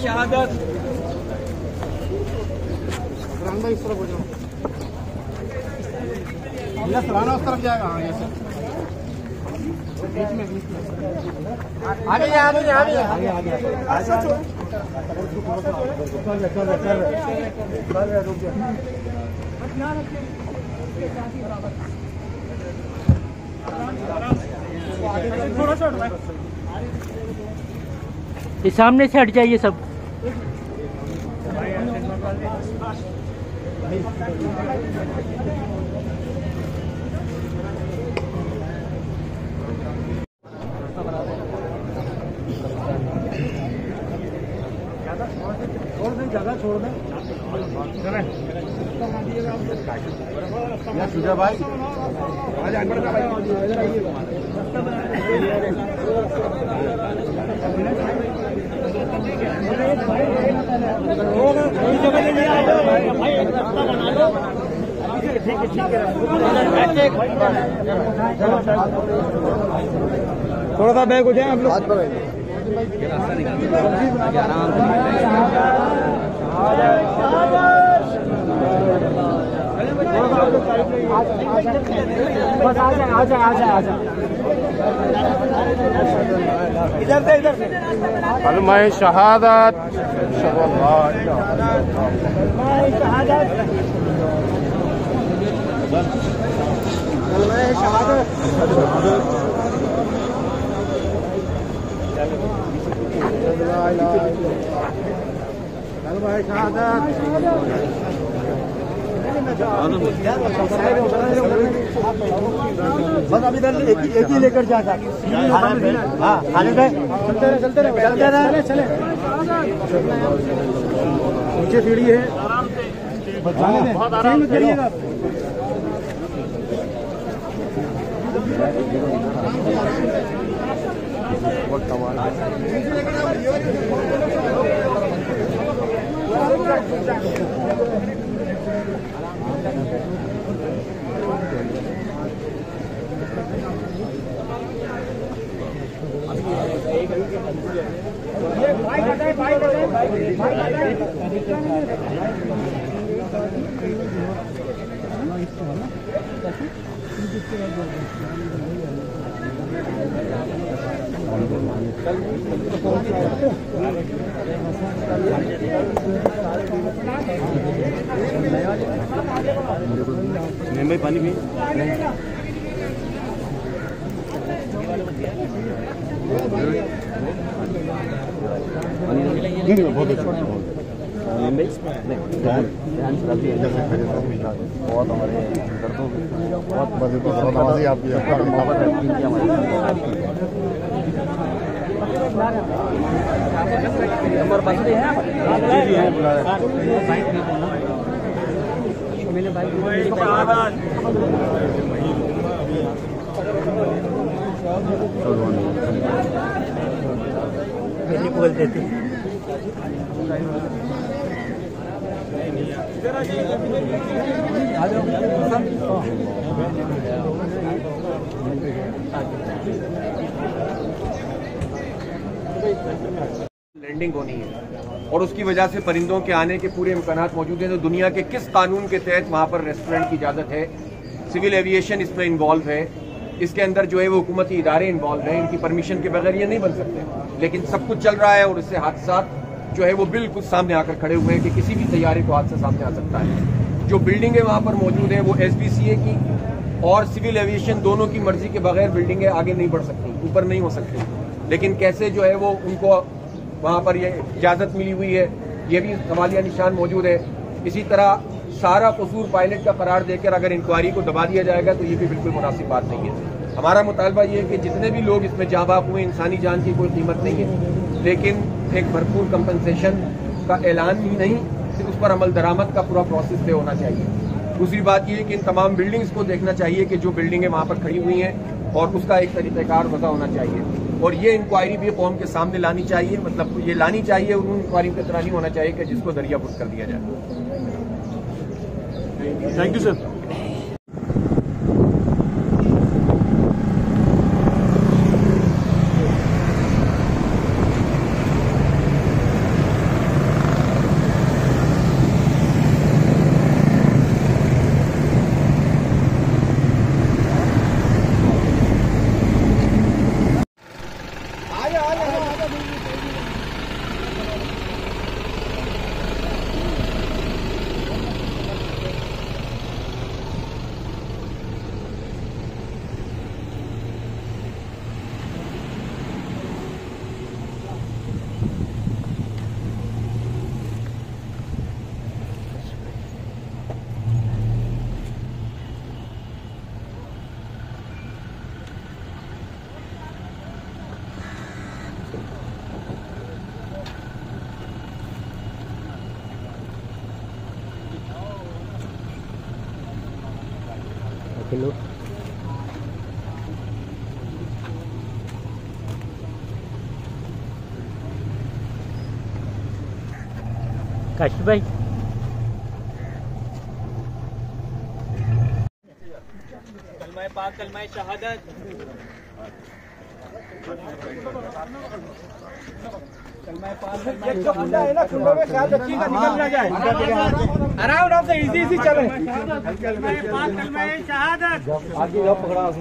शहादत इस तरफ हो जाओ, सराहना उस तरफ जाएगा। हाँ, ऐसे बीच में आगे आगे आगे आगे आगे इस सामने से हट जाइए सब। जगह छोड़ दें। सुजा भाई थोड़ा सा बैग उठाएं आप लोग। इधर से इधर से कलमा शहादत बस अभी इधर एक ही लेकर जाता। हाँ खालिद भाई चलते रहे चले। नीचे सीढ़ी है, बचाने करिएगा। भाई पानी भी बहुत अच्छा बहुत हमारे दर्दों बहुत नवाजी आपकी नंबर बंदे हैं बोल देते लैंडिंग होनी है और उसकी वजह से परिंदों के आने के पूरे इम्कानात मौजूद हैं। तो दुनिया के किस कानून के तहत वहाँ पर रेस्टोरेंट की इजाज़त है सिविल एविएशन इसमें इन्वॉल्व है, इसके अंदर जो है वो हुकूमती इदारे इन्वॉल्व हैं, इनकी परमिशन के बगैर ये नहीं बन सकते। लेकिन सब कुछ चल रहा है और इससे हादसा जो है वो बिल्कुल सामने आकर खड़े हुए हैं कि किसी भी तैयारे को हादसा सामने आ सकता है। जो बिल्डिंगें वहाँ पर मौजूद हैं वो SBCA की और सिविल एविएशन दोनों की मर्जी के बगैर बिल्डिंगें आगे नहीं बढ़ सकती, ऊपर नहीं हो सकती। लेकिन कैसे जो है वो उनको वहाँ पर ये इजाज़त मिली हुई है, ये भी सवालिया निशान मौजूद है। इसी तरह सारा कसूर पायलट का करार देकर अगर इंक्वायरी को दबा दिया जाएगा तो ये भी बिल्कुल मुनासिब बात नहीं है। हमारा मुतालबा ये है कि जितने भी लोग इसमें जाबाक हुए, इंसानी जान की कोई कीमत नहीं है, लेकिन एक भरपूर कंपनसेशन का ऐलान ही नहीं, सिर्फ उस पर अमल दरामद का पूरा प्रोसेस तय होना चाहिए। दूसरी बात ये है कि इन तमाम बिल्डिंग्स को देखना चाहिए कि जो बिल्डिंगें वहाँ पर खड़ी हुई हैं और उसका एक तरीक़ाकार वज़ा होना चाहिए और ये इंक्वायरी भी कौम के सामने लानी चाहिए, मतलब ये लानी चाहिए, उन इंक्वायरी की तरह नहीं होना चाहिए कि जिसको दरिया बुट कर दिया जाए। Thank you sir. Hello Kashif भाई, कलमा पाक, कलमा शहादत। खुंडों में ख्याल रखिएगा, निकल ना जाए। आराम से इजी चले। कलमा पाक, कलमा शहादत। आगे जाओ, पकड़ा आराम।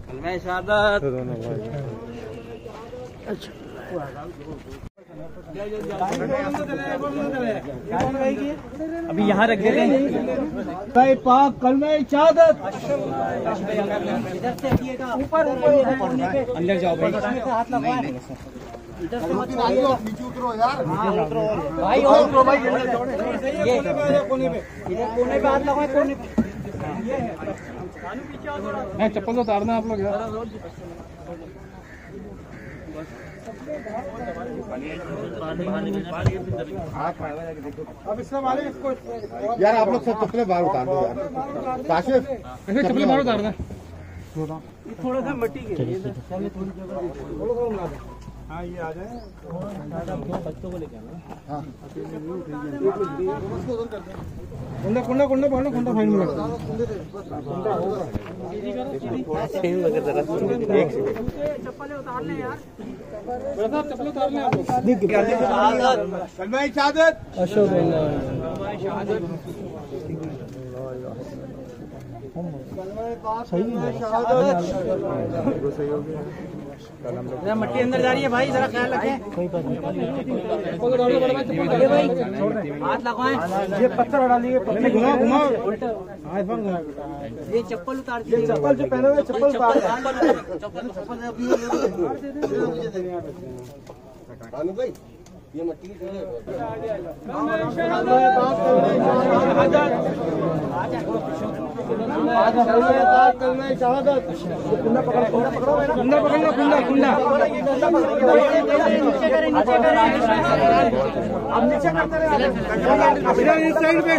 कलमा शहादत। अभी यहाँ रख देते हैं। पाक, कलमा शहादत। ऊपर अंदर जाओ भाई, हाथ लगाओ। इधर से मत नीचे उतरो यार। भाई और उतरो भाई, ये कोने पे, इधर कोने पे हाथ लगाओ, कोने पे। मैं चप्पल तो उतारना आप लोग यार। अब इससे वाले इसको यार आप लोग सब चप्पलें बाहर उतार दो यार। काशिफ चप्पलें बाहर उतारना। थोड़ा सा मिट्टी के थोड़ा सा। हाँ ये आ जाए, बच्चों को लेके आना। कुंडा कुंडा पकड़ना, कुंडा फाइन में चप्पलें उतार लें यार, चप्पलें उतार लें आप लोग। कलमा शहादत। मट्टी अंदर जा रही है भाई, जरा ख्याल रखें। कोई बात नहीं, हाथ लगाएं। ये पत्थर हटा लिए, घुमाओ घुमाओ, ये चप्पल उतार दीजिए। चप्पल जो पहने हुए चप्पल उतार भाई। ये मट्टी की जगह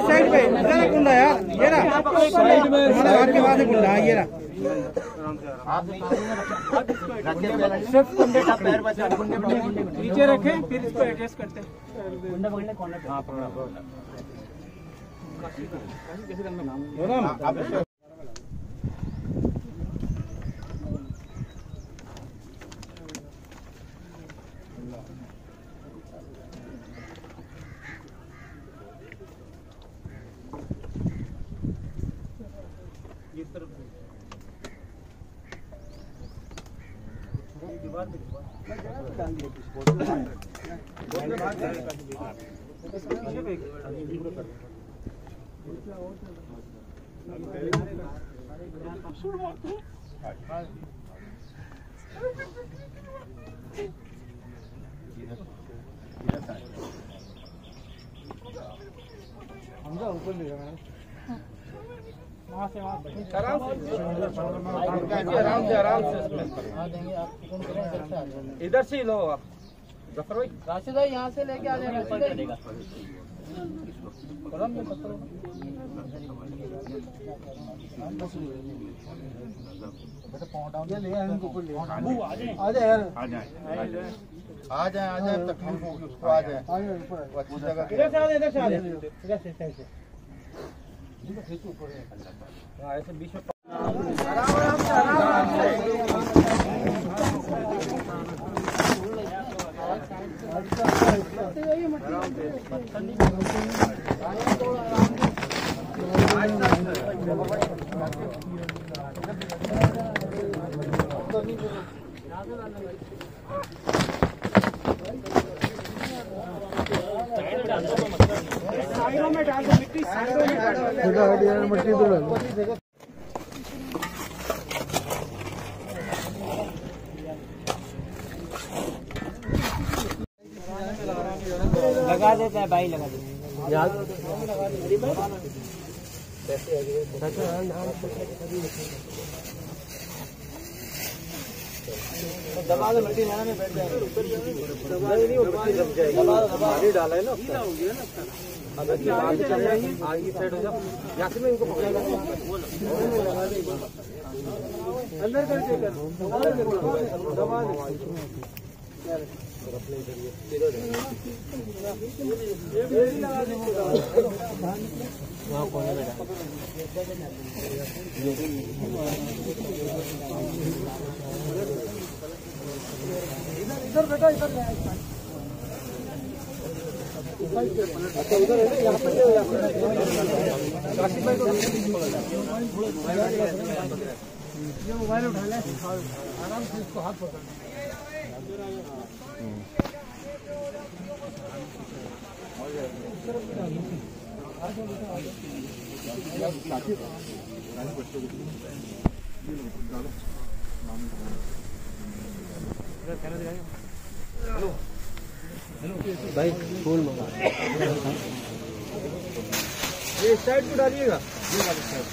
साइड पे कुंडा यार, ये ना साइड में के बाद कुंडा ये ना नीचे रखें, फिर इसको एडजस्ट करते हैं। ऊपर ले जाना वहाँ से आराम से इधर से ही लो आप जफर भाई, राशिद भाई यहाँ से लेके आ जाएगा। आ जाए तकलीफ होगी उसको, आ जाए अच्छी जगह ऐसे बीच में साइडों में डाल दो मिट्टी, साइडों में डाल दो मिट्टी तो लगा देते हैं भाई, लगा देते हैं। दबा दो मिट्टी, में बैठ जाएगा, पानी डाला है ना, अब आगे चल जाएंगे, आगे साइड हो जाओ, यहाँ से मैं इनको पकड़ेगा अंदर करके दबा दो। वहाँ कोने में इधर बेटा, इधर अच्छा उधर है, यहाँ पे काशिफ भाई को ये मोबाइल उठा ले, आराम से इसको हाथ पकड़। भाई फूल मंगा, ये साइड को डालिएगा, ये वाली साइड।